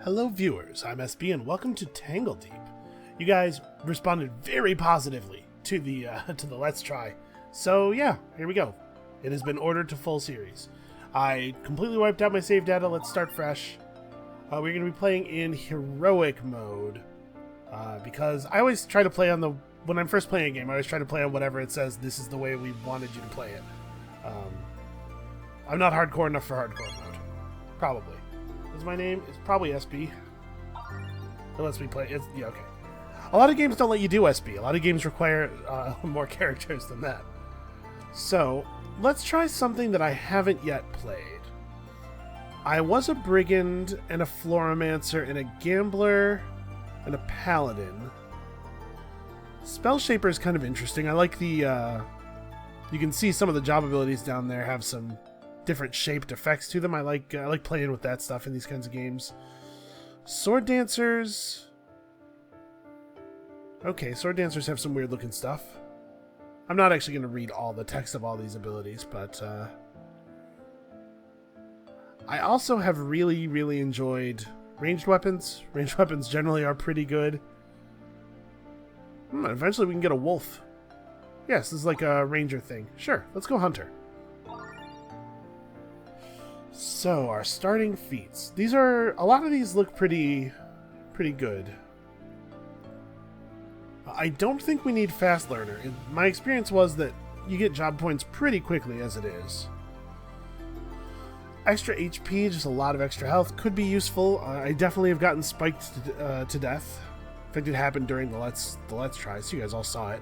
Hello viewers, I'm SB and welcome to Tangledeep. You guys responded very positively to the Let's Try. So yeah, here we go. It has been ordered to full series. I completely wiped out my save data, let's start fresh. We're going to be playing in heroic mode. Because I always try to play on when I'm first playing a game, I always try to play on whatever it says this is the way we wanted you to play it. I'm not hardcore enough for hardcore mode. Probably. What's my name? It's probably SB. It lets me play. Yeah, okay. A lot of games don't let you do SB. A lot of games require more characters than that. So, let's try something that I haven't yet played. I was a brigand and a floromancer and a gambler and a paladin. Spell Shaper is kind of interesting. I like the... you can see some of the job abilities down there have some different shaped effects to them. I like playing with that stuff in these kinds of games. Sword Dancers. Okay, Sword Dancers have some weird looking stuff. I'm not actually going to read all the text of all these abilities, but I also have really, really enjoyed ranged weapons. Ranged weapons generally are pretty good. Eventually we can get a wolf. Yes, this is like a ranger thing. Sure, let's go hunter. So, our starting feats. A lot of these look pretty good. I don't think we need fast learner. My experience was that you get job points pretty quickly as it is. Extra HP, just a lot of extra health, could be useful. I definitely have gotten spiked to death. In fact, it happened during the Let's Try, so you guys all saw it.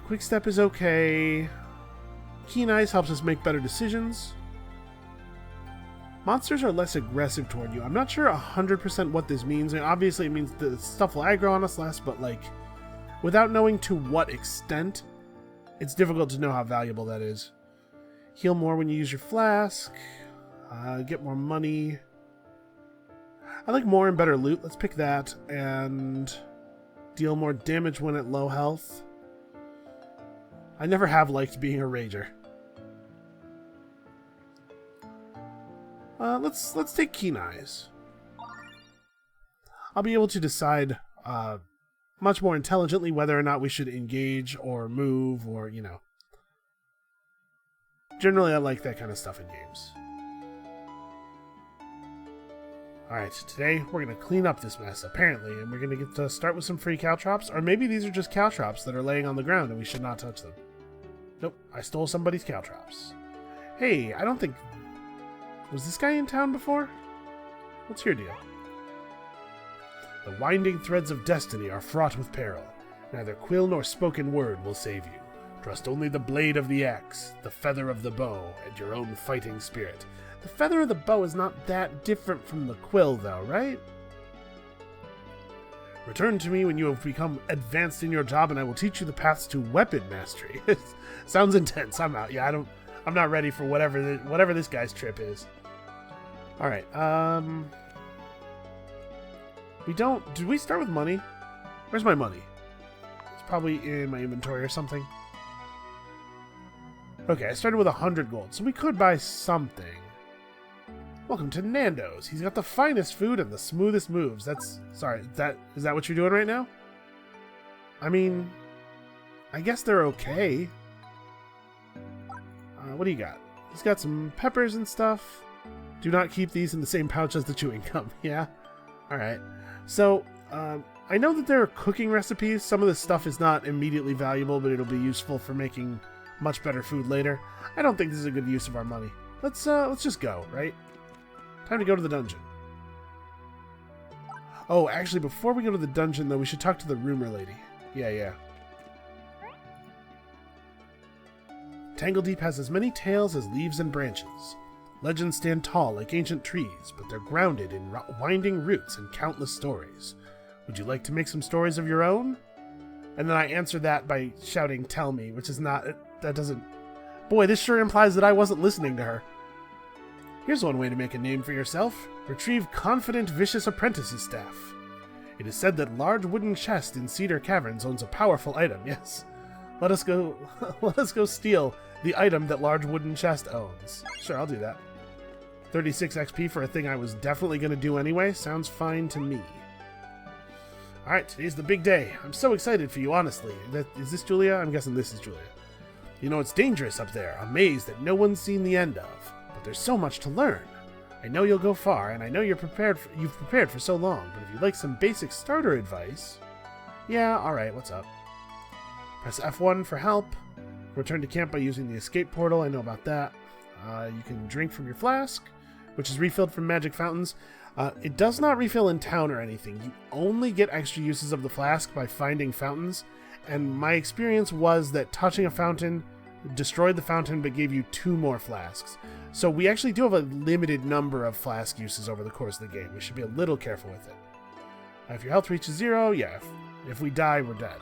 Quick Step is okay. Keen Eyes helps us make better decisions. Monsters are less aggressive toward you. I'm not sure 100% what this means. I mean, obviously, it means the stuff will aggro on us less, but like, without knowing to what extent, it's difficult to know how valuable that is. Heal more when you use your flask. Get more money. I like more and better loot. Let's pick that. And deal more damage when at low health. I never have liked being a rager. Let's take Keen Eyes. I'll be able to decide much more intelligently whether or not we should engage or move or, you know. Generally, I like that kind of stuff in games. Alright, today we're going to clean up this mess, apparently, and we're going to get to start with some free caltrops, or maybe these are just caltrops that are laying on the ground and we should not touch them. Nope, I stole somebody's caltrops. Hey, I don't think... Was this guy in town before? What's your deal? The winding threads of destiny are fraught with peril. Neither quill nor spoken word will save you. Trust only the blade of the axe, the feather of the bow, and your own fighting spirit. The feather of the bow is not that different from the quill, though, right? Return to me when you have become advanced in your job, and I will teach you the paths to weapon mastery. Sounds intense. I'm out. Yeah, I'm not ready for whatever this guy's trip is. All right. Did we start with money? Where's my money? It's probably in my inventory or something. Okay, I started with 100 gold, so we could buy something. Welcome to Nando's. He's got the finest food and the smoothest moves. Sorry, is that what you're doing right now? I mean, I guess they're okay. What do you got? He's got some peppers and stuff. Do not keep these in the same pouch as the chewing gum. Yeah? Alright. So, I know that there are cooking recipes. Some of this stuff is not immediately valuable, but it'll be useful for making much better food later. I don't think this is a good use of our money. Let's just go, right? Time to go to the dungeon. Oh, actually, before we go to the dungeon, though, we should talk to the rumor lady. Yeah. Tangledeep has as many tales as leaves and branches. Legends stand tall like ancient trees, but they're grounded in winding roots and countless stories. Would you like to make some stories of your own? And then I answered that by shouting, "Tell me," which is not... That doesn't... Boy, this sure implies that I wasn't listening to her. Here's one way to make a name for yourself. Retrieve confident, vicious apprentice's staff. It is said that large wooden chest in Cedar Caverns owns a powerful item. Yes. Let us go steal the item that large wooden chest owns. Sure, I'll do that. 36 XP for a thing I was definitely going to do anyway. Sounds fine to me. Alright, today's the big day. I'm so excited for you, honestly. Is this Julia? I'm guessing this is Julia. You know, it's dangerous up there, a maze that no one's seen the end of. But there's so much to learn. I know you'll go far, and I know you've prepared for so long, but if you'd like some basic starter advice... Yeah, alright, what's up? Press F1 for help. Return to camp by using the escape portal, I know about that. You can drink from your flask, which is refilled from magic fountains. It does not refill in town or anything. You only get extra uses of the flask by finding fountains, and my experience was that touching a fountain destroyed the fountain but gave you 2 more flasks. So we actually do have a limited number of flask uses over the course of the game. We should be a little careful with it. If your health reaches 0, yeah, if we die, we're dead.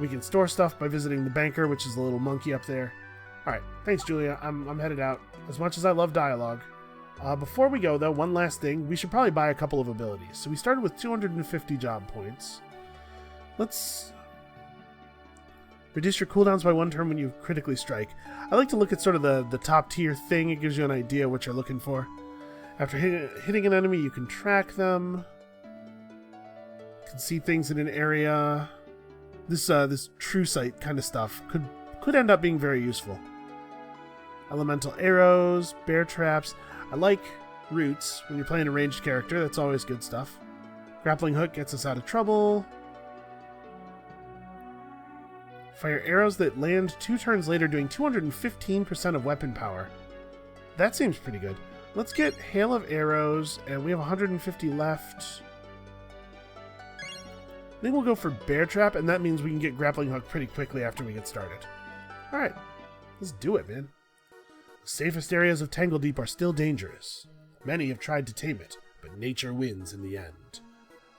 We can store stuff by visiting the banker, which is the little monkey up there. Alright, thanks Julia, I'm headed out. As much as I love dialogue. Before we go, though, one last thing. We should probably buy a couple of abilities. So we started with 250 job points. Let's reduce your cooldowns by 1 turn when you critically strike. I like to look at sort of the top tier thing. It gives you an idea what you're looking for. After hitting an enemy, you can track them. You can see things in an area. This true sight kind of stuff could end up being very useful. Elemental arrows, bear traps. I like roots when you're playing a ranged character. That's always good stuff. Grappling hook gets us out of trouble. Fire arrows that land 2 turns later, doing 215% of weapon power. That seems pretty good. Let's get Hail of Arrows, and we have 150 left. Then we'll go for Bear Trap, and that means we can get Grappling Hook pretty quickly after we get started. Alright, let's do it, man. The safest areas of Tangledeep are still dangerous. Many have tried to tame it, but nature wins in the end.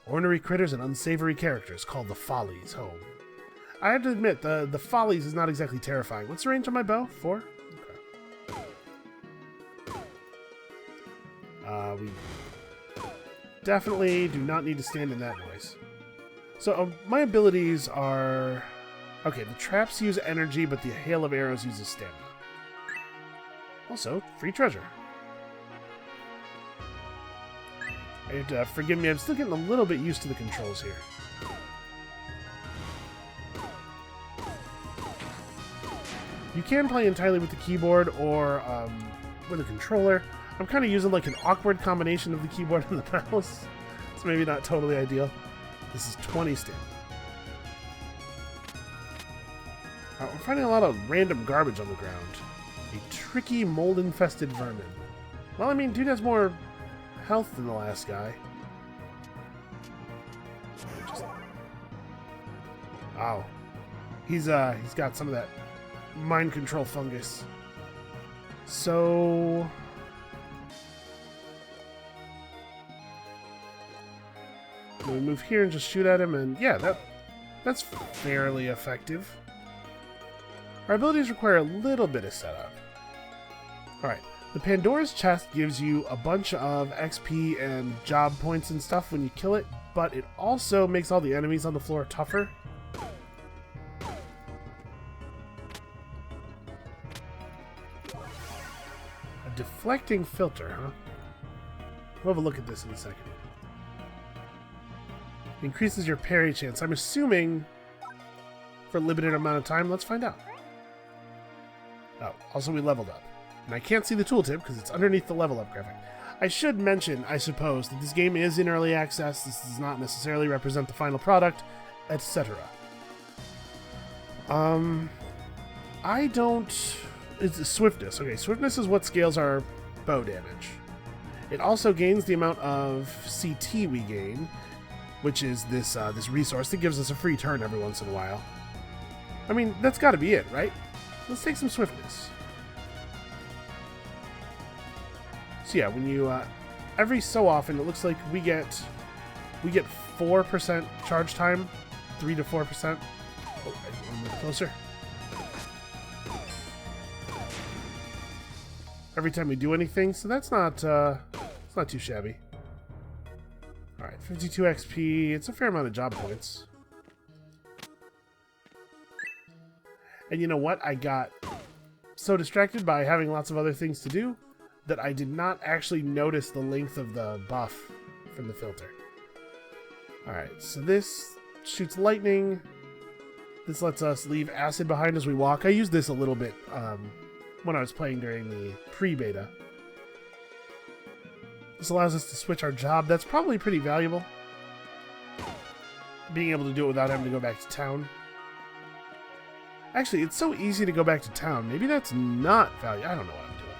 Ornery critters and unsavory characters call the Follies home. I have to admit, the Follies is not exactly terrifying. What's the range on my bow? 4? Okay. We definitely do not need to stand in that noise. So, my abilities are... Okay, the traps use energy, but the Hail of Arrows uses stamina. Also, free treasure. I have to forgive me, I'm still getting a little bit used to the controls here. You can play entirely with the keyboard or with a controller. I'm kind of using like an awkward combination of the keyboard and the mouse. It's maybe not totally ideal. This is 20 stamina. We're finding a lot of random garbage on the ground. A tricky, mold-infested vermin. Well, I mean, dude has more health than the last guy. Wow. He's got some of that mind control fungus. So... we move here and just shoot at him, and yeah, that's fairly effective. Our abilities require a little bit of setup. Alright, the Pandora's chest gives you a bunch of XP and job points and stuff when you kill it, but it also makes all the enemies on the floor tougher. A deflecting filter, huh? We'll have a look at this in a second. Increases your parry chance. I'm assuming for a limited amount of time. Let's find out. Oh, also we leveled up. And I can't see the tooltip because it's underneath the level up graphic. I should mention, I suppose, that this game is in early access. This does not necessarily represent the final product, etc. I don't... It's swiftness. Okay, swiftness is what scales our bow damage. It also gains the amount of CT we gain, which is this this resource that gives us a free turn every once in a while. I mean, that's got to be it, right? Let's take some swiftness. So yeah, when you every so often, it looks like we get 4% charge time, 3 to 4%. Oh, a little closer. Every time we do anything, so that's not it's not too shabby. All right, 52 XP. It's a fair amount of job points. And you know what? I got so distracted by having lots of other things to do that I did not actually notice the length of the buff from the filter. Alright, so this shoots lightning. This lets us leave acid behind as we walk. I used this a little bit when I was playing during the pre-beta. This allows us to switch our job. That's probably pretty valuable. Being able to do it without having to go back to town. Actually, it's so easy to go back to town. Maybe that's not value. I don't know what I'm doing.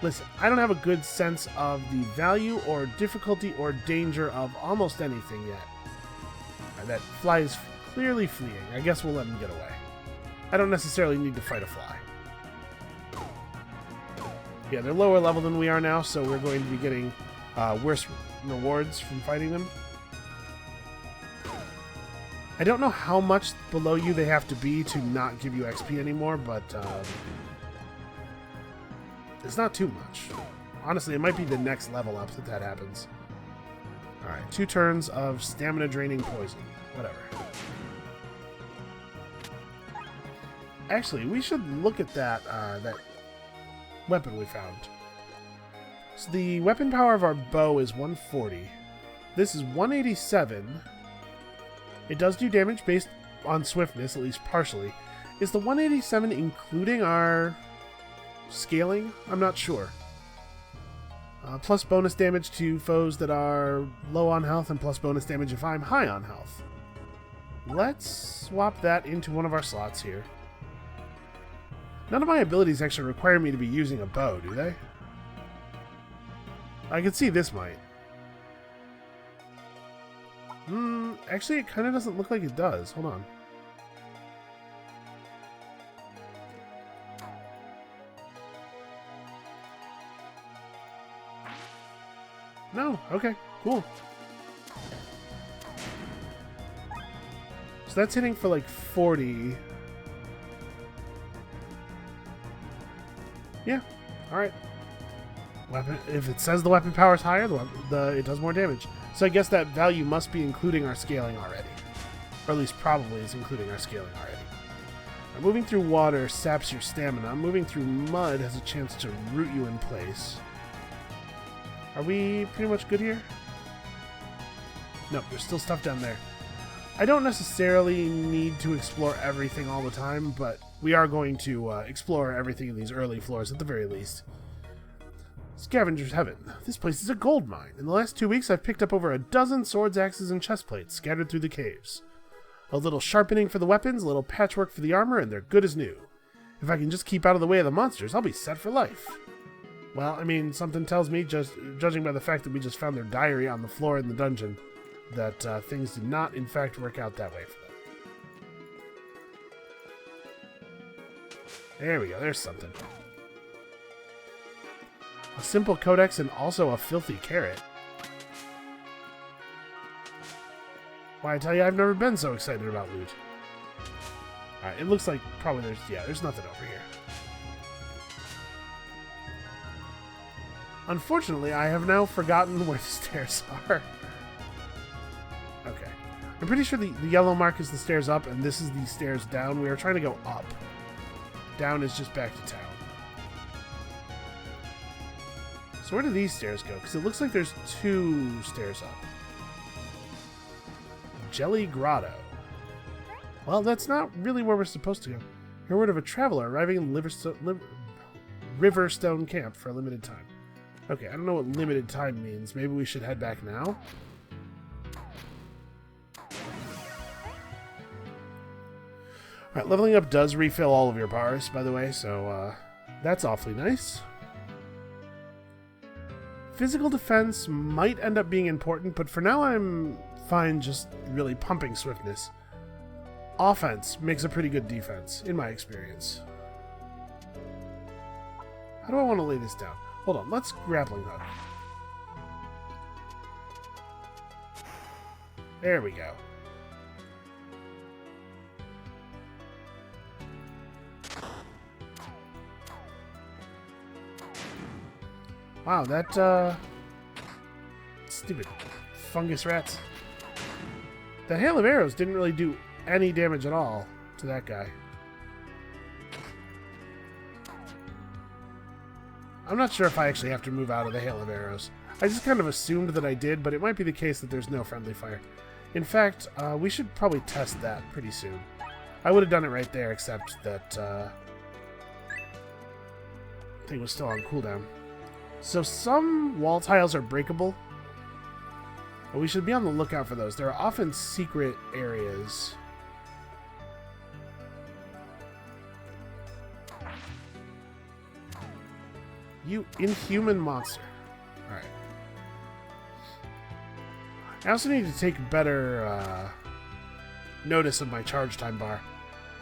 Listen, I don't have a good sense of the value or difficulty or danger of almost anything yet. That fly is clearly fleeing. I guess we'll let him get away. I don't necessarily need to fight a fly. Yeah, they're lower level than we are now, so we're going to be getting worse rewards from fighting them. I don't know how much below you they have to be to not give you XP anymore, but it's not too much. Honestly, it might be the next level up that happens. Alright, 2 turns of stamina draining poison. Whatever. Actually, we should look at that that weapon we found. So the weapon power of our bow is 140. This is 187. It does do damage based on swiftness, at least partially. Is the 187 including our scaling? I'm not sure. Plus bonus damage to foes that are low on health, and plus bonus damage if I'm high on health. Let's swap that into one of our slots here. None of my abilities actually require me to be using a bow, do they? I can see this might. Actually, it kind of doesn't look like it does. Hold on. No, okay, cool. So that's hitting for like 40. Yeah, alright. Weapon. If it says the weapon power is higher, it does more damage. So I guess that value must be including our scaling already. Or at least probably is including our scaling already. Now, moving through water saps your stamina. Moving through mud has a chance to root you in place. Are we pretty much good here? Nope, there's still stuff down there. I don't necessarily need to explore everything all the time, but we are going to explore everything in these early floors at the very least. Scavenger's Heaven. This place is a gold mine. In the last 2 weeks, I've picked up over a dozen swords, axes, and chest plates scattered through the caves. A little sharpening for the weapons, a little patchwork for the armor, and they're good as new. If I can just keep out of the way of the monsters, I'll be set for life. Well, I mean, something tells me, just judging by the fact that we just found their diary on the floor in the dungeon, that things did not, in fact, work out that way for them. There we go, there's something. A simple codex and also a filthy carrot. Why, I tell you, I've never been so excited about loot. Alright, it looks like probably there's nothing over here. Unfortunately, I have now forgotten where the stairs are. Okay. I'm pretty sure the yellow mark is the stairs up, and this is the stairs down. We are trying to go up. Down is just back to town. So where do these stairs go? Because it looks like there's 2 stairs up. Jelly Grotto. Well, that's not really where we're supposed to go. Hear word of a traveler arriving in Riverstone Camp for a limited time. Okay, I don't know what limited time means. Maybe we should head back now? Alright, leveling up does refill all of your bars, by the way, so that's awfully nice. Physical defense might end up being important, but for now I'm fine just really pumping swiftness. Offense makes a pretty good defense, in my experience. How do I want to lay this down? Hold on, let's grappling hook. There we go. Wow, that, stupid fungus rats. The hail of arrows didn't really do any damage at all to that guy. I'm not sure if I actually have to move out of the hail of arrows. I just kind of assumed that I did, but it might be the case that there's no friendly fire. In fact, we should probably test that pretty soon. I would have done it right there, except that thing was still on cooldown. So some wall tiles are breakable, but we should be on the lookout for those. There are often secret areas. You inhuman monster. Alright. I also need to take better notice of my charge time bar.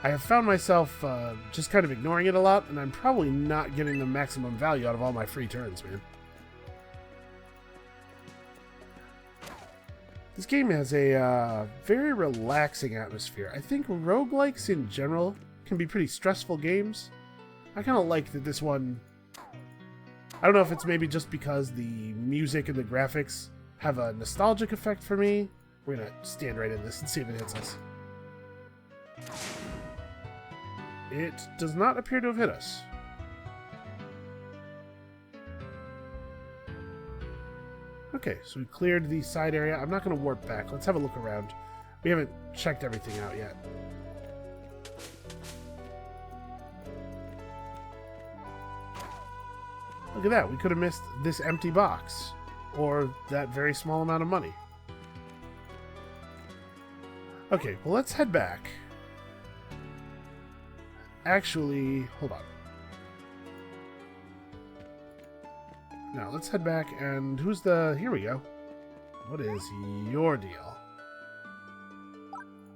I have found myself just kind of ignoring it a lot, and I'm probably not getting the maximum value out of all my free turns, man. This game has a very relaxing atmosphere. I think roguelikes in general can be pretty stressful games. I kind of like that this one... I don't know if it's maybe just because the music and the graphics have a nostalgic effect for me. We're going to stand right in this and see if it hits us. It does not appear to have hit us. Okay, so we cleared the side area. I'm not going to warp back. Let's have a look around. We haven't checked everything out yet. Look at that. We could have missed this empty box. Or that very small amount of money. Okay, well, let's head back. Actually, hold on. Now, let's head back, and who's the... Here we go. What is your deal?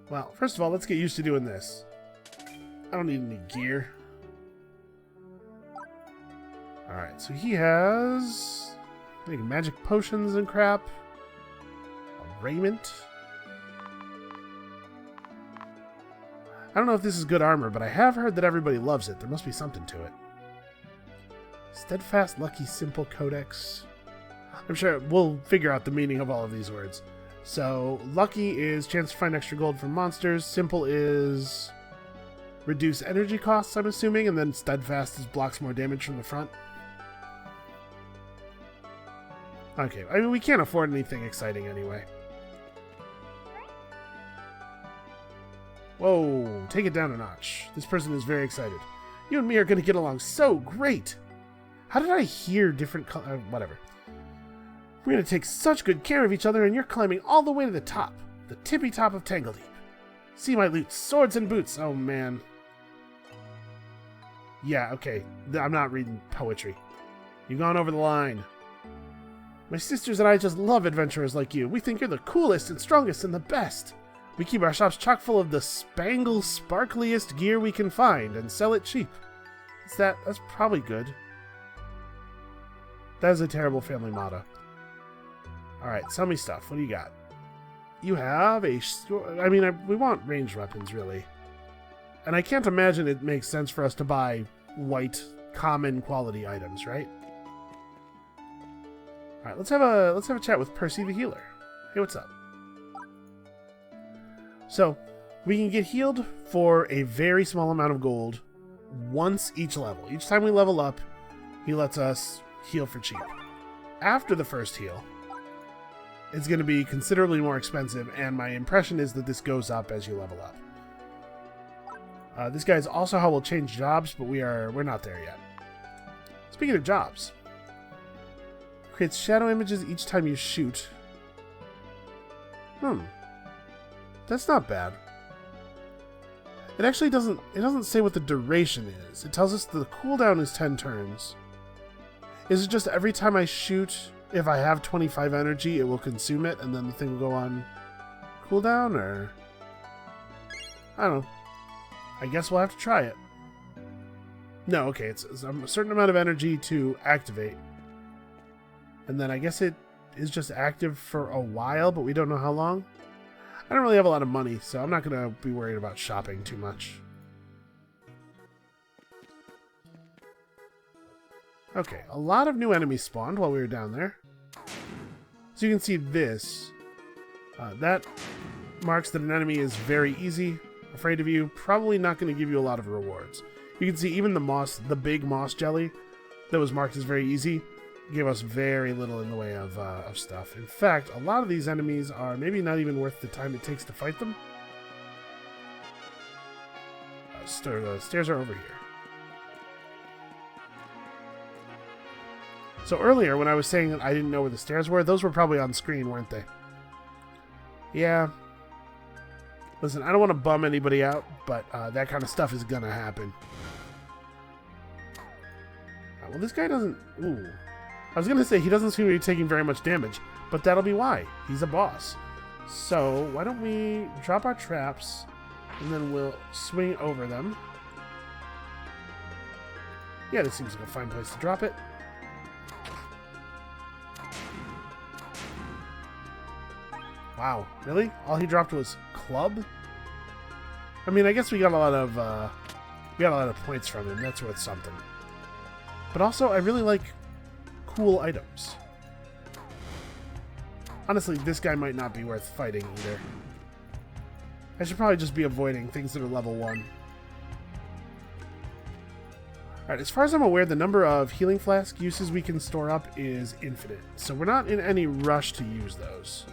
Well, first of all, let's get used to doing this. I don't need any gear. Alright, so he has... I think magic potions and crap. A raiment. I don't know if this is good armor, but I have heard that everybody loves it. There must be something to it. Steadfast, lucky, simple codex. I'm sure we'll figure out the meaning of all of these words. So, lucky is chance to find extra gold from monsters. Simple is reduce energy costs, I'm assuming. And then steadfast is blocks more damage from the front. Okay, I mean, we can't afford anything exciting anyway. Whoa, take it down a notch. This person is very excited. You and me are going to get along so great. How did I hear different whatever. We're going to take such good care of each other, and you're climbing all the way to the top. The tippy top of Tangledeep. See my loot, swords and boots. Oh, man. Yeah, okay. I'm not reading poetry. You've gone over the line. My sisters and I just love adventurers like you. We think you're the coolest and strongest and the best. We keep our shops chock full of the sparkliest gear we can find and sell it cheap. That's probably good. That is a terrible family motto. Alright, sell me stuff. What do you got? You have a... I mean, we want ranged weapons, really. And I can't imagine it makes sense for us to buy white, common quality items, right? Alright, let's have a chat with Percy the Healer. Hey, what's up? So, we can get healed for a very small amount of gold once each level. Each time we level up, he lets us heal for cheap. After the first heal, it's going to be considerably more expensive, and my impression is that this goes up as you level up. This guy is also how we'll change jobs, but we're not there yet. Speaking of jobs, creates shadow images each time you shoot. That's not bad. It actually doesn't say what the duration is. It tells us the cooldown is 10 turns. Is it just every time I shoot, if I have 25 energy, it will consume it, and then the thing will go on cooldown, or... I don't know. I guess we'll have to try it. No, okay, it's a certain amount of energy to activate. And then I guess it is just active for a while, but we don't know how long. I don't really have a lot of money, so I'm not going to be worried about shopping too much. Okay, a lot of new enemies spawned while we were down there. So you can see this. That marks that an enemy is very easy, afraid of you, probably not going to give you a lot of rewards. You can see even the big moss jelly that was marked as very easy gave us very little in the way of stuff. In fact, a lot of these enemies are maybe not even worth the time it takes to fight them. The stairs are over here. So earlier, when I was saying that I didn't know where the stairs were, those were probably on screen, weren't they? Yeah. Listen, I don't want to bum anybody out, but that kind of stuff is going to happen. Well, this guy doesn't... Ooh. I was going to say he doesn't seem to be taking very much damage, but that'll be why. He's a boss. So, why don't we drop our traps, and then we'll swing over them. Yeah, this seems like a fine place to drop it. Wow, really? All he dropped was club? I mean, I guess we got a lot of points from him. That's worth something. But also, I really like cool items. Honestly, this guy might not be worth fighting either. I should probably just be avoiding things that are level 1. Alright, as far as I'm aware, the number of healing flask uses we can store up is infinite. So we're not in any rush to use those.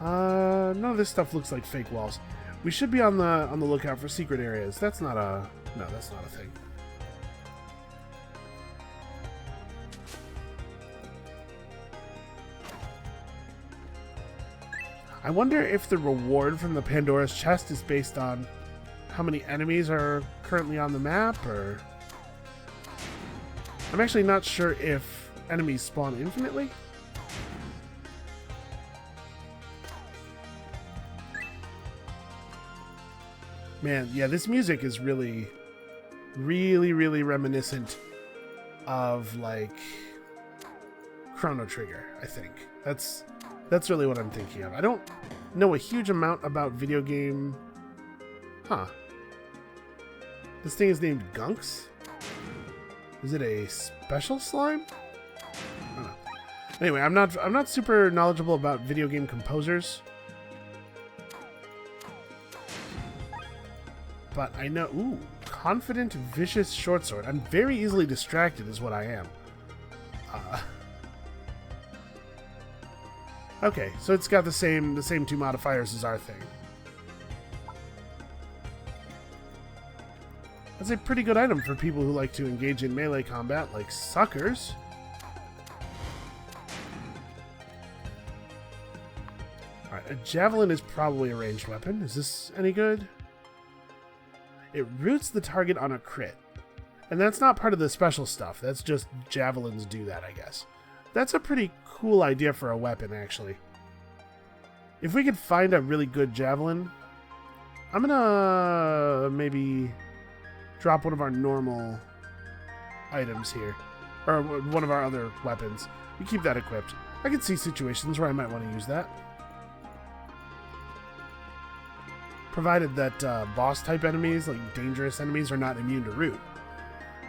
None of this stuff looks like fake walls. We should be on the lookout for secret areas. That's not a... No, that's not a thing. I wonder if the reward from the Pandora's chest is based on how many enemies are currently on the map, or... I'm actually not sure if enemies spawn infinitely. Man, yeah, this music is really, really, really reminiscent of, like, Chrono Trigger, I think. That's really what I'm thinking of. I don't know a huge amount about video game... Huh. This thing is named Gunks? Is it a special slime? I don't know. Anyway, I'm not super knowledgeable about video game composers. But I know... Ooh, confident, vicious short sword. I'm very easily distracted is what I am. Okay, so it's got the same two modifiers as our thing. That's a pretty good item for people who like to engage in melee combat like suckers. Alright, a javelin is probably a ranged weapon. Is this any good? It roots the target on a crit. And that's not part of the special stuff. That's just javelins do that, I guess. That's a pretty cool idea for a weapon, actually. If we could find a really good javelin, I'm gonna maybe drop one of our normal items here. Or one of our other weapons. We keep that equipped. I could see situations where I might want to use that. Provided that boss-type enemies, like dangerous enemies, are not immune to root.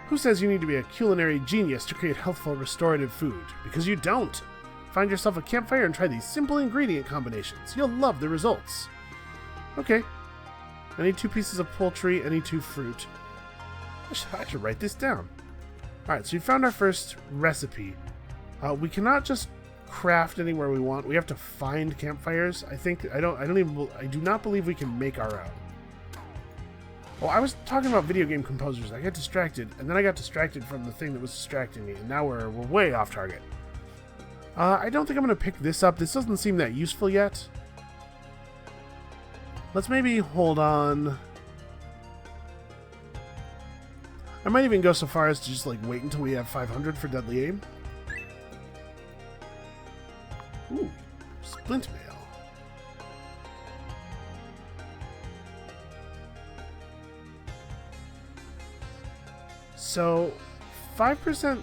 Who says you need to be a culinary genius to create healthful, restorative food? Because you don't! Find yourself a campfire and try these simple ingredient combinations. You'll love the results. Okay. I need 2 pieces of poultry, I need 2 fruit. I should write this down. Alright, so we found our first recipe. We cannot just craft anywhere we want. We have to find campfires. I do not believe we can make our own. Well, I was talking about video game composers. I got distracted, and then I got distracted from the thing that was distracting me, and now we're way off target. I don't think I'm going to pick this up. This doesn't seem that useful yet. Let's maybe hold on. I might even go so far as to just like wait until we have 500 for Deadly Aim. Ooh, splint mail. So, 5%...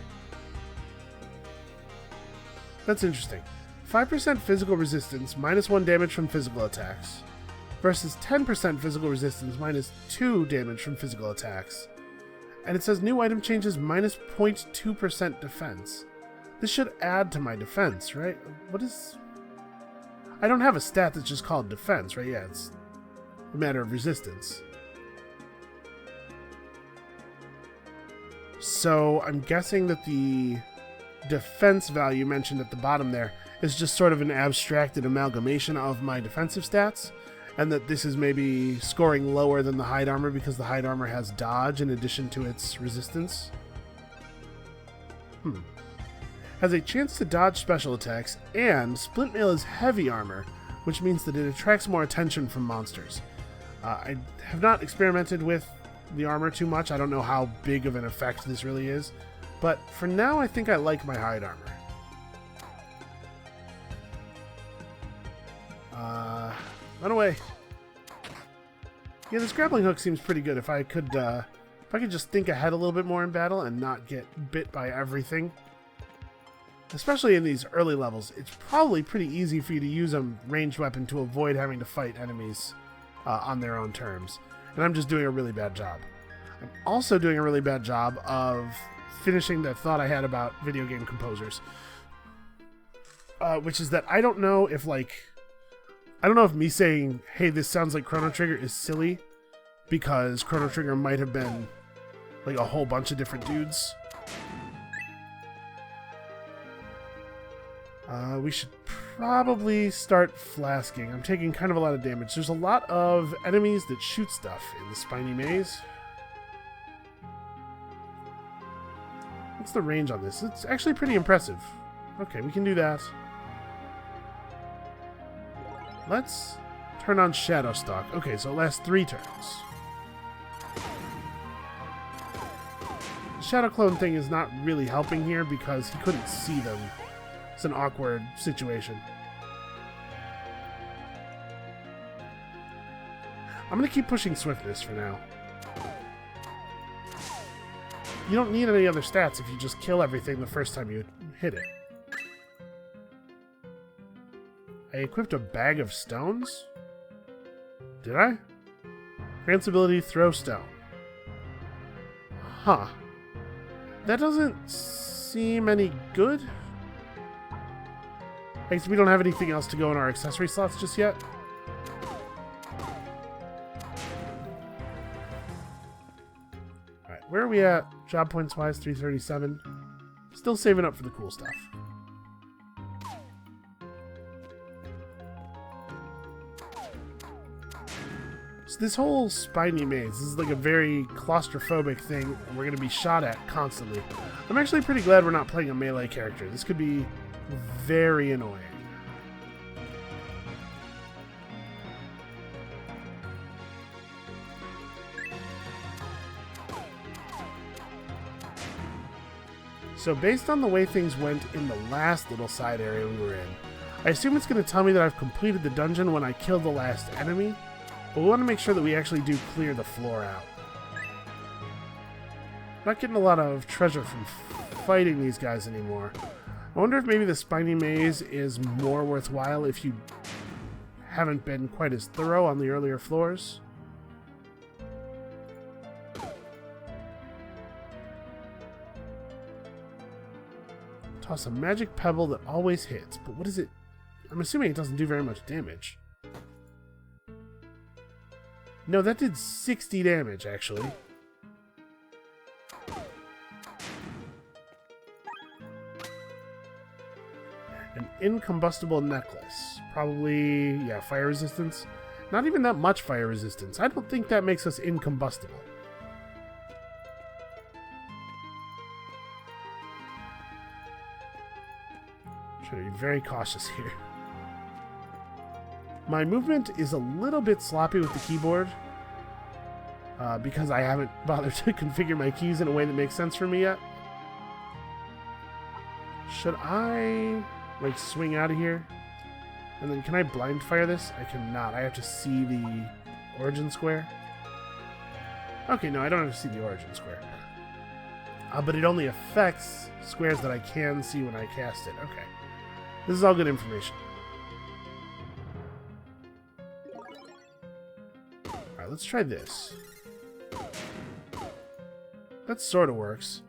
That's interesting. 5% physical resistance, -1 damage from physical attacks, versus 10% physical resistance, -2 damage from physical attacks. And it says new item changes -0.2% defense. This should add to my defense, right? What is... I don't have a stat that's just called defense, right? Yeah, it's a matter of resistance. So I'm guessing that the defense value mentioned at the bottom there is just sort of an abstracted amalgamation of my defensive stats, and that this is maybe scoring lower than the hide armor because the hide armor has dodge in addition to its resistance. Has a chance to dodge special attacks, and Splint Mail is heavy armor, which means that it attracts more attention from monsters. I have not experimented with the armor too much. I don't know how big of an effect this really is, but for now I think I like my hide armor. Run away. Yeah, this grappling hook seems pretty good. If I could just think ahead a little bit more in battle and not get bit by everything. Especially in these early levels, it's probably pretty easy for you to use a ranged weapon to avoid having to fight enemies on their own terms. And I'm just doing a really bad job. I'm also doing a really bad job of finishing that thought I had about video game composers. Which is that I don't know if me saying, hey, this sounds like Chrono Trigger is silly, because Chrono Trigger might have been like a whole bunch of different dudes. We should probably start flasking. I'm taking kind of a lot of damage. There's a lot of enemies that shoot stuff in the spiny maze. What's the range on this? It's actually pretty impressive. Okay, we can do that. Let's turn on Shadow Stalk. Okay, so it lasts 3 turns. The Shadow Clone thing is not really helping here because he couldn't see them. It's an awkward situation. I'm going to keep pushing Swiftness for now. You don't need any other stats if you just kill everything the first time you hit it. I equipped a bag of stones? Did I? Grants ability throw stone. Huh. That doesn't seem any good. I guess we don't have anything else to go in our accessory slots just yet. Alright, where are we at? Job points wise, 337. Still saving up for the cool stuff. So this whole spiny maze, this is like a very claustrophobic thing, and we're going to be shot at constantly. I'm actually pretty glad we're not playing a melee character. This could be very annoying. So based on the way things went in the last little side area we were in, I assume it's going to tell me that I've completed the dungeon when I kill the last enemy, but we want to make sure that we actually do clear the floor out. I'm not getting a lot of treasure from fighting these guys anymore. I wonder if maybe the spiny maze is more worthwhile if you haven't been quite as thorough on the earlier floors. Toss a magic pebble that always hits, but what is it? I'm assuming it doesn't do very much damage. No, that did 60 damage, actually. An incombustible necklace. Probably, yeah, fire resistance. Not even that much fire resistance. I don't think that makes us incombustible. Trying to be very cautious here. My movement is a little bit sloppy with the keyboard because I haven't bothered to configure my keys in a way that makes sense for me yet. Should I like swing out of here? And then can I blind fire this? I cannot. I have to see the origin square. Okay, no, I don't have to see the origin square. But it only affects squares that I can see when I cast it. Okay. This is all good information. Alright, let's try this. That sort of works.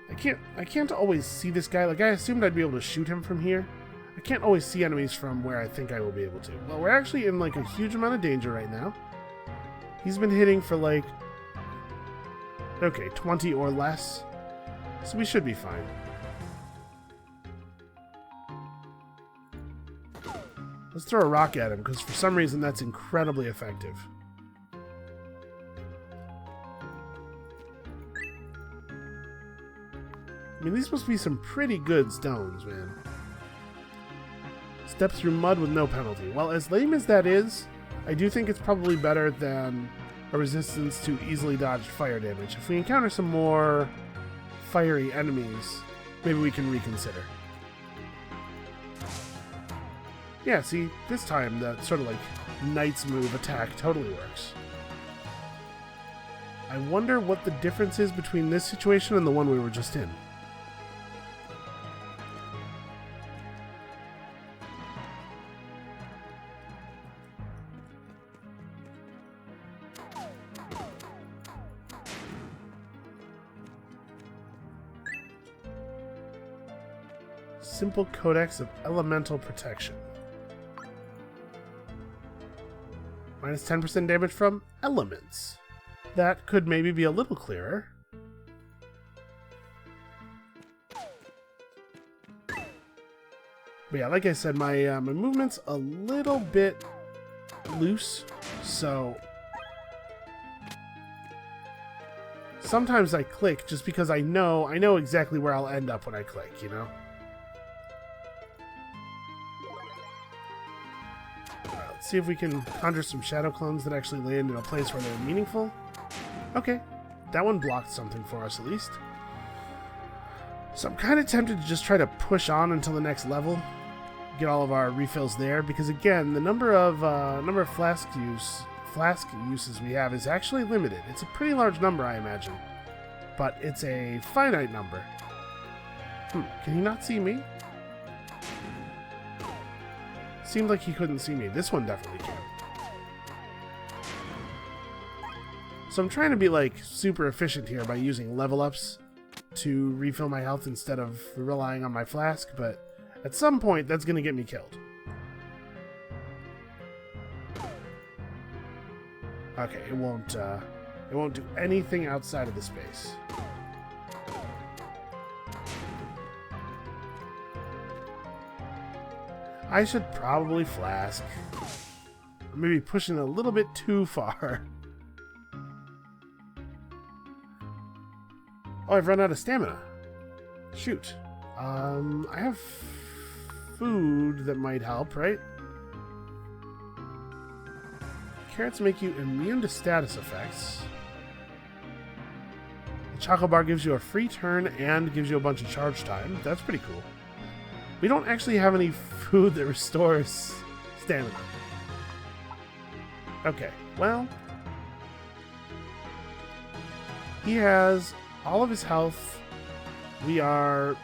I can't always see this guy. Like, I assumed I'd be able to shoot him from here. I can't always see enemies from where I think I will be able to. Well, we're actually in, like, a huge amount of danger right now. He's been hitting for, like, okay, 20 or less. So we should be fine. Let's throw a rock at him, because for some reason that's incredibly effective. I mean, these must be some pretty good stones, man. Step through mud with no penalty. Well, as lame as that is, I do think it's probably better than a resistance to easily dodged fire damage. If we encounter some more fiery enemies, maybe we can reconsider. Yeah, see, this time that sort of like Knight's move attack totally works. I wonder what the difference is between this situation and the one we were just in. Simple Codex of Elemental Protection. Minus 10% damage from elements. That could maybe be a little clearer. But yeah, like I said, my movement's a little bit loose, so sometimes I click just because I know exactly where I'll end up when I click, you know? See if we can conjure some shadow clones that actually land in a place where they're meaningful. Okay, that one blocked something for us at least. So I'm kind of tempted to just try to push on until the next level, get all of our refills there, because again, the number of flask uses we have is actually limited. It's a pretty large number, I imagine, but it's a finite number. Can he not see me? Seemed like he couldn't see me. This one definitely can. So I'm trying to be like super efficient here by using level ups to refill my health instead of relying on my flask, but at some point that's going to get me killed. Okay, it won't do anything outside of the space. I should probably flask. Maybe pushing a little bit too far. Oh, I've run out of stamina. Shoot. I have food that might help, right? Carrots make you immune to status effects. The Choco Bar gives you a free turn and gives you a bunch of charge time. That's pretty cool. We don't actually have any food that restores stamina. Okay, well, he has all of his health. We are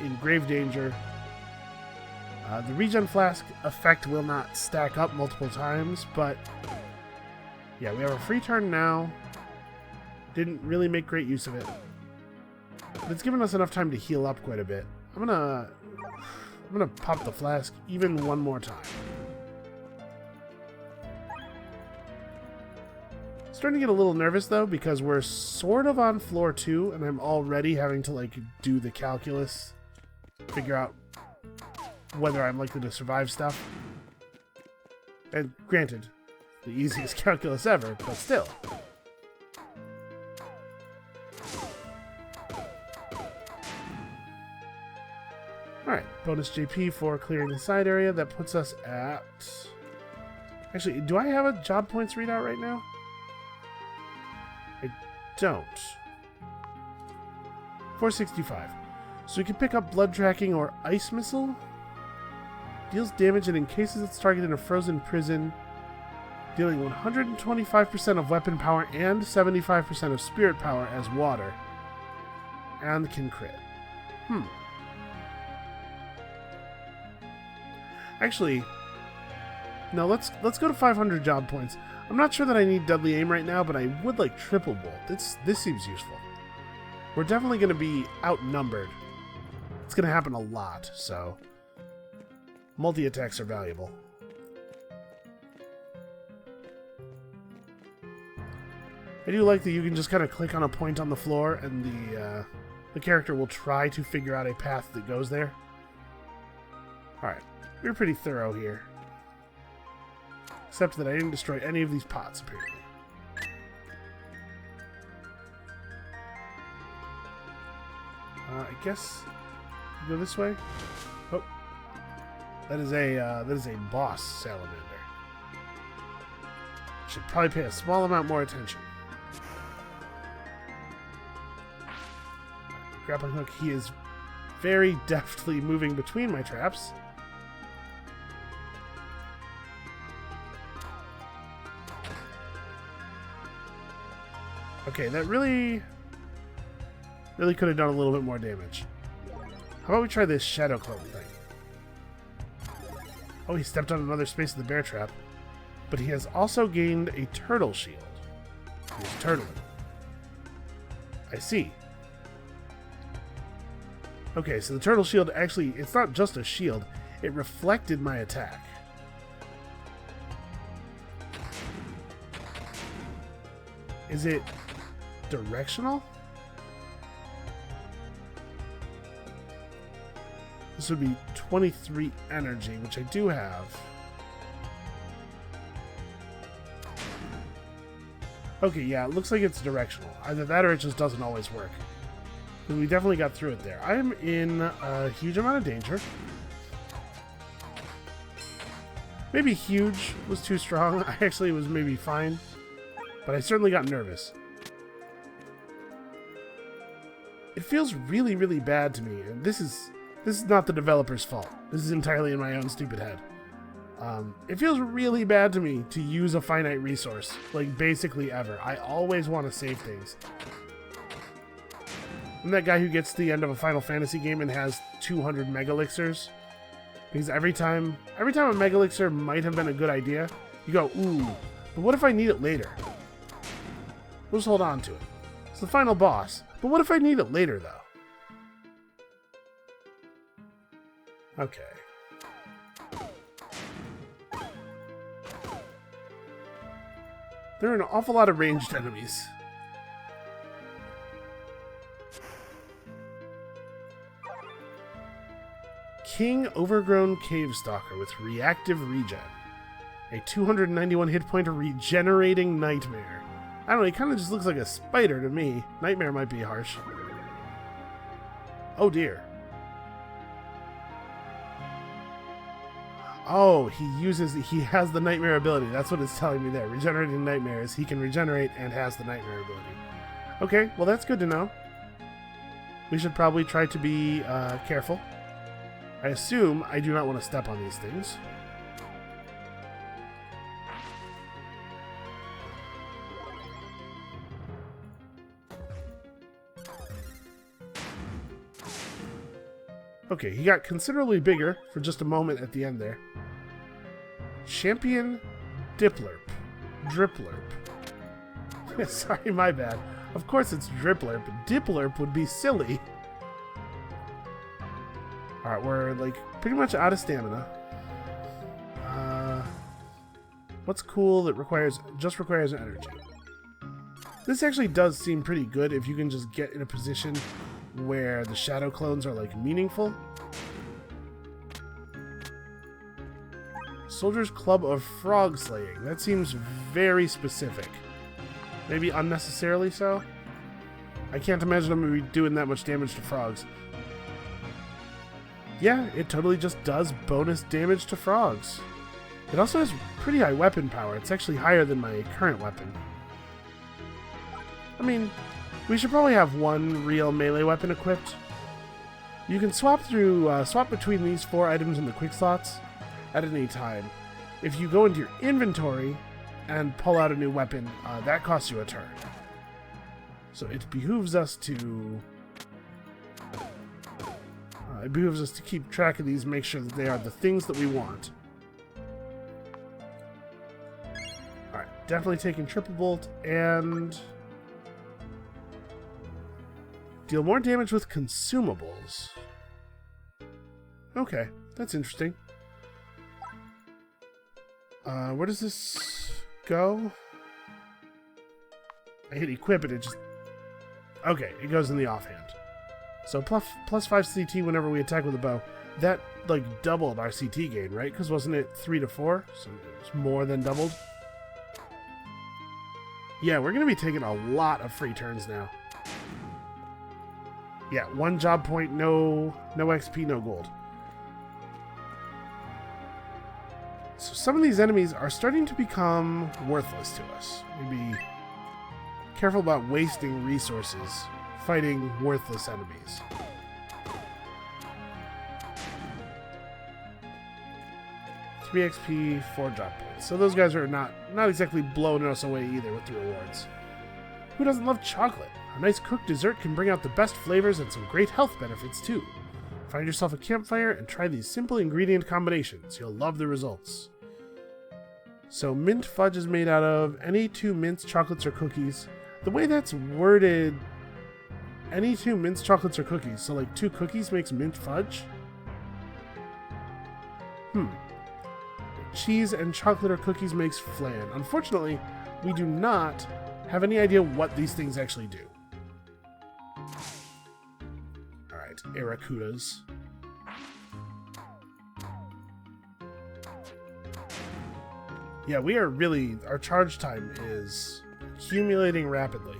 in grave danger. The regen flask effect will not stack up multiple times, but yeah, we have a free turn now. Didn't really make great use of it, but it's given us enough time to heal up quite a bit. I'm gonna pop the flask even one more time. Starting to get a little nervous though, because we're sort of on floor 2 and I'm already having to like do the calculus, figure out whether I'm likely to survive stuff. And granted, the easiest calculus ever, but still. Alright, bonus JP for clearing the side area. That puts us at... Actually, do I have a job points readout right now? I don't. 465. So we can pick up blood tracking or ice missile. Deals damage and encases its target in a frozen prison, dealing 125% of weapon power and 75% of spirit power as water. And can crit. Actually, no, let's go to 500 job points. I'm not sure that I need deadly aim right now, but I would like triple bolt. This seems useful. We're definitely going to be outnumbered. It's going to happen a lot, so multi-attacks are valuable. I do like that you can just kind of click on a point on the floor and the the character will try to figure out a path that goes there. Alright, we're pretty thorough here. Except that I didn't destroy any of these pots, apparently. I guess go this way. Oh, that is a boss salamander. Should probably pay a small amount more attention. Grappling hook. He is very deftly moving between my traps. Okay, that really could have done a little bit more damage. How about we try this shadow clone thing? Oh, he stepped on another space of the bear trap. But he has also gained a turtle shield. He's turtling. I see. Okay, so the turtle shield actually, it's not just a shield. It reflected my attack. Is it directional? This would be 23 energy, which I do have. Okay, yeah, it looks like it's directional. Either that or it just doesn't always work. We definitely got through it there. I am in a huge amount of danger. Maybe huge was too strong. I actually was maybe fine. But I certainly got nervous. It feels really, really bad to me. And this is not the developer's fault. This is entirely in my own stupid head. It feels really bad to me to use a finite resource, like basically ever. I always want to save things. I'm that guy who gets to the end of a Final Fantasy game and has 200 megalixirs. Because every time a megalixir might have been a good idea, you go, ooh, but what if I need it later? We'll just hold on to it. It's the final boss, but what if I need it later, though? Okay. There are an awful lot of ranged enemies. King Overgrown Cave Stalker with Reactive Regen. A 291 hit point regenerating nightmare. I don't know, he kind of just looks like a spider to me. Nightmare might be harsh. Oh dear. Oh, he has the nightmare ability. That's what it's telling me there. Regenerating nightmare is he can regenerate and has the nightmare ability. Okay, well that's good to know. We should probably try to be careful. I assume I do not want to step on these things. Okay, he got considerably bigger for just a moment at the end there. Champion Diplerp. Driplerp. Sorry, my bad. Of course it's Driplerp. Diplerp would be silly. Alright, we're like pretty much out of stamina. What's cool that just requires energy? This actually does seem pretty good if you can just get in a position where the shadow clones are like meaningful. Soldier's Club of Frog Slaying. That seems very specific. Maybe unnecessarily so. I can't imagine I'm going to be doing that much damage to frogs. Yeah, it totally just does bonus damage to frogs. It also has pretty high weapon power. It's actually higher than my current weapon. I mean, we should probably have one real melee weapon equipped. You can swap between these 4 items in the quick slots at any time. If you go into your inventory and pull out a new weapon, that costs you a turn. So it behooves us to keep track of these, make sure that they are the things that we want. Alright, definitely taking Triple Bolt and deal more damage with consumables. Okay, that's interesting. Where does this go? I hit equip and it just... Okay, it goes in the offhand. So plus 5 CT whenever we attack with a bow. That, like, doubled our CT gain, right? Because wasn't it 3 to 4? So it's more than doubled. Yeah, we're going to be taking a lot of free turns now. Yeah, 1 job point, no XP, no gold. So some of these enemies are starting to become worthless to us. We'd be careful about wasting resources fighting worthless enemies. Three XP, 4 job points. So those guys are not exactly blowing us away either with the rewards. Who doesn't love chocolate? A nice cooked dessert can bring out the best flavors and some great health benefits too. Find yourself a campfire and try these simple ingredient combinations. You'll love the results. So mint fudge is made out of any 2 mince chocolates or cookies. The way that's worded, any 2 mince chocolates or cookies. So like 2 cookies makes mint fudge? Cheese and chocolate or cookies makes flan. Unfortunately, we do not have any idea what these things actually do. Alright, Aracudas. Yeah, we are really... Our charge time is accumulating rapidly.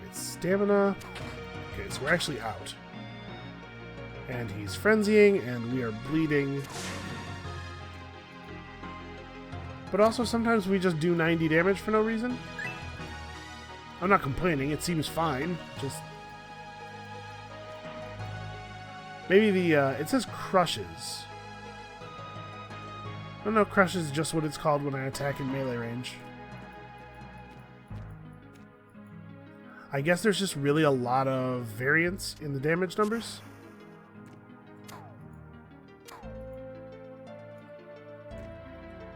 It's stamina. Okay, so we're actually out. And he's frenzying, and we are bleeding. But also, sometimes we just do 90 damage for no reason. I'm not complaining, it seems fine. Just... Maybe the, it says crushes. I don't know if crush is just what it's called when I attack in melee range. I guess there's just really a lot of variance in the damage numbers.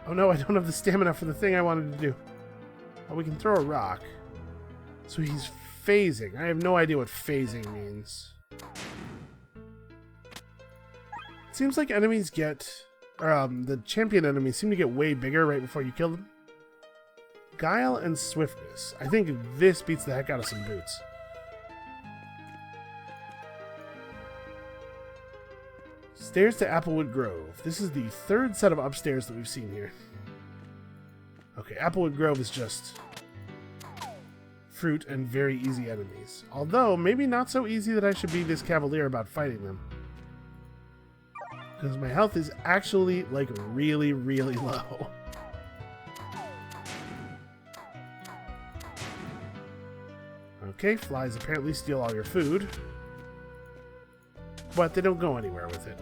Oh no, I don't have the stamina for the thing I wanted to do. Oh, we can throw a rock. So he's phasing. I have no idea what phasing means. It seems like enemies get... the champion enemies seem to get way bigger right before you kill them. Guile and Swiftness. I think this beats the heck out of some boots. Stairs to Applewood Grove. This is the 3rd set of upstairs that we've seen here. Okay, Applewood Grove is just fruit and very easy enemies. Although, maybe not so easy that I should be this cavalier about fighting them. Because my health is actually, like, really, really low. Okay, flies apparently steal all your food. But they don't go anywhere with it.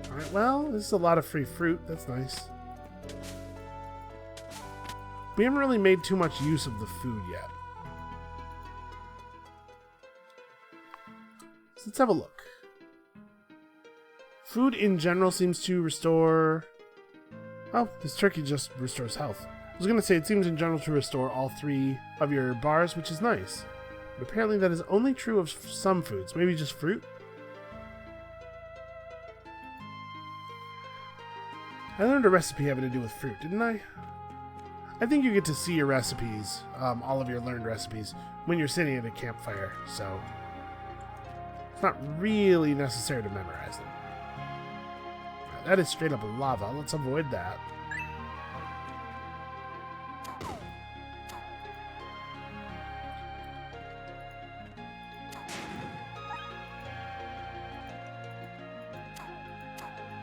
Alright, well, this is a lot of free fruit. That's nice. We haven't really made too much use of the food yet. So let's have a look. Food in general seems to restore... Oh, this turkey just restores health. I was going to say, it seems in general to restore all 3 of your bars, which is nice. But apparently that is only true of some foods. Maybe just fruit? I learned a recipe having to do with fruit, didn't I? I think you get to see your recipes, all of your learned recipes, when you're sitting at a campfire, so... It's not really necessary to memorize them. That is straight up lava. Let's avoid that.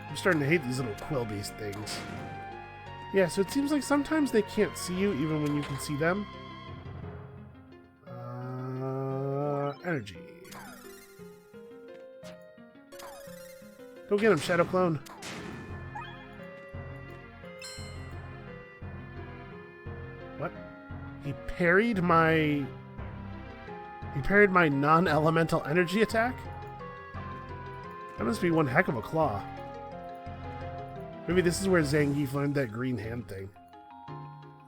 I'm starting to hate these little quill beast things. Yeah, so it seems like sometimes they can't see you even when you can see them. Energy. Go get him, Shadow Clone. What? He parried my non-elemental energy attack? That must be one heck of a claw. Maybe this is where Zangief learned that green hand thing.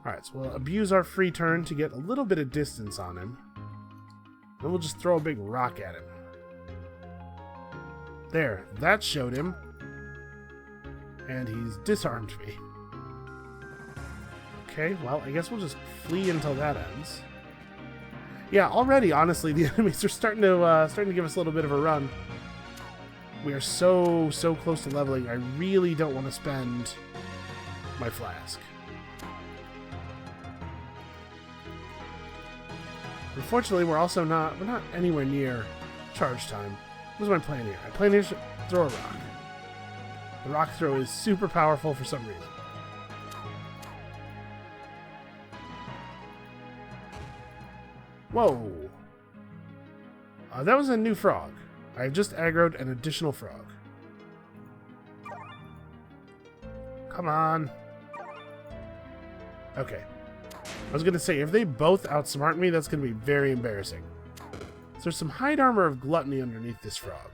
Alright, so we'll abuse our free turn to get a little bit of distance on him. Then we'll just throw a big rock at him. There, that showed him. And he's disarmed me. Okay, well, I guess we'll just flee until that ends. Yeah, already, honestly, the enemies are starting to give us a little bit of a run. We are so close to leveling. I really don't want to spend my flask. Unfortunately, we're not anywhere near charge time. What's my plan here? My plan here is to throw a rock. The rock throw is super powerful for some reason. Whoa! That was a new frog. I've just aggroed an additional frog. Come on. Okay. I was going to say, if they both outsmart me, that's going to be very embarrassing. So there's some hide armor of gluttony underneath this frog.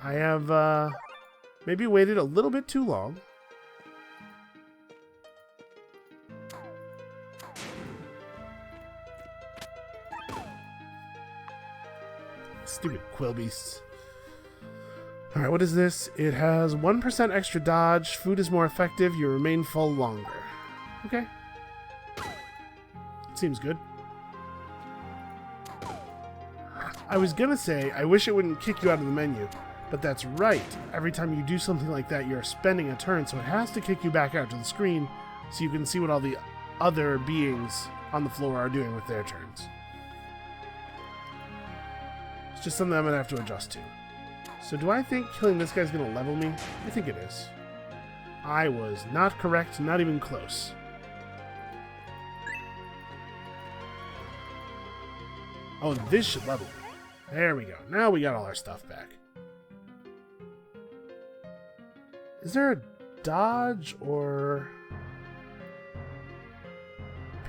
I have maybe waited a little bit too long. Stupid quill beasts. Alright, what is this? It has 1% extra dodge. Food is more effective. You remain full longer. Okay. Seems good. I was gonna say, I wish it wouldn't kick you out of the menu. But that's right. Every time you do something like that, you're spending a turn, so it has to kick you back out to the screen so you can see what all the other beings on the floor are doing with their turns. It's just something I'm going to have to adjust to. So do I think killing this guy's going to level me? I think it is. I was not correct, not even close. Oh, this should level me. There we go. Now we got all our stuff back. Is there a dodge or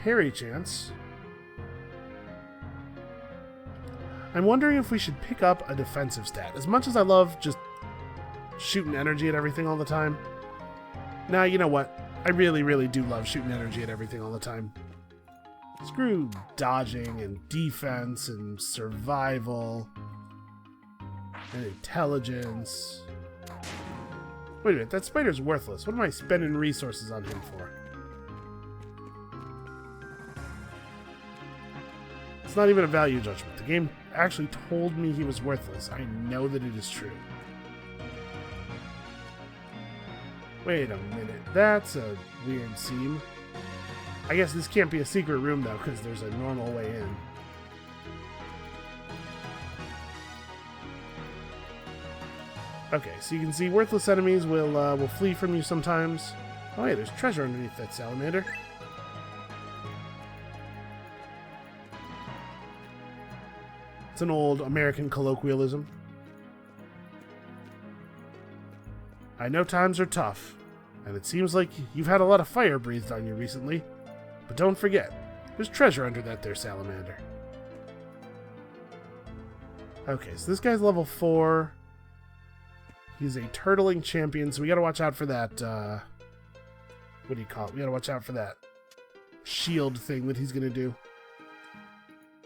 parry chance? I'm wondering if we should pick up a defensive stat. As much as I love just shooting energy at everything all the time. Now, you know what? I really do love shooting energy at everything all the time. Screw dodging and defense and survival and intelligence. Wait a minute, that spider's worthless. What am I spending resources on him for? It's not even a value judgment. The game actually told me he was worthless. I know that it is true. Wait a minute, that's a weird seam. I guess this can't be a secret room though, because there's a normal way in. Okay, so you can see worthless enemies will flee from you sometimes. Oh hey, there's treasure underneath that salamander. It's an old American colloquialism. I know times are tough, and it seems like you've had a lot of fire breathed on you recently. But don't forget, there's treasure under that there salamander. Okay, so this guy's level 4. He's a turtling champion, so we gotta watch out for that, what do you call it? We gotta watch out for that shield thing that he's gonna do.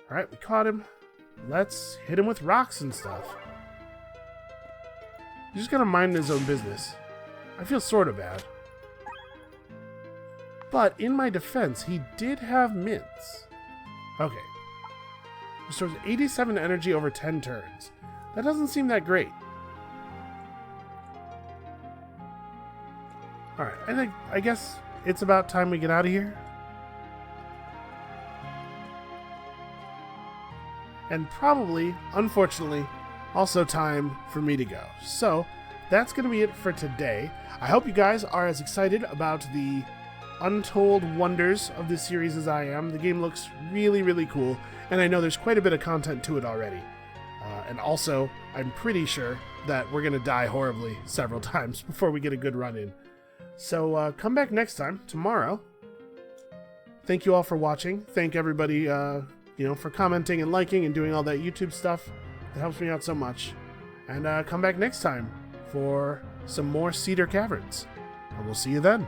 Alright, we caught him. Let's hit him with rocks and stuff. He's just gotta mind his own business. I feel sort of bad. But in my defense, he did have mints. Okay. Restores 87 energy over 10 turns. That doesn't seem that great. Alright, I guess it's about time we get out of here. And probably, unfortunately, also time for me to go. So, that's going to be it for today. I hope you guys are as excited about the untold wonders of this series as I am. The game looks really cool, and I know there's quite a bit of content to it already. And also, I'm pretty sure that we're going to die horribly several times before we get a good run in. So, come back next time, tomorrow. Thank you all for watching. Thank everybody, for commenting and liking and doing all that YouTube stuff. That helps me out so much. And come back next time for some more Cedar Caverns. And we'll see you then.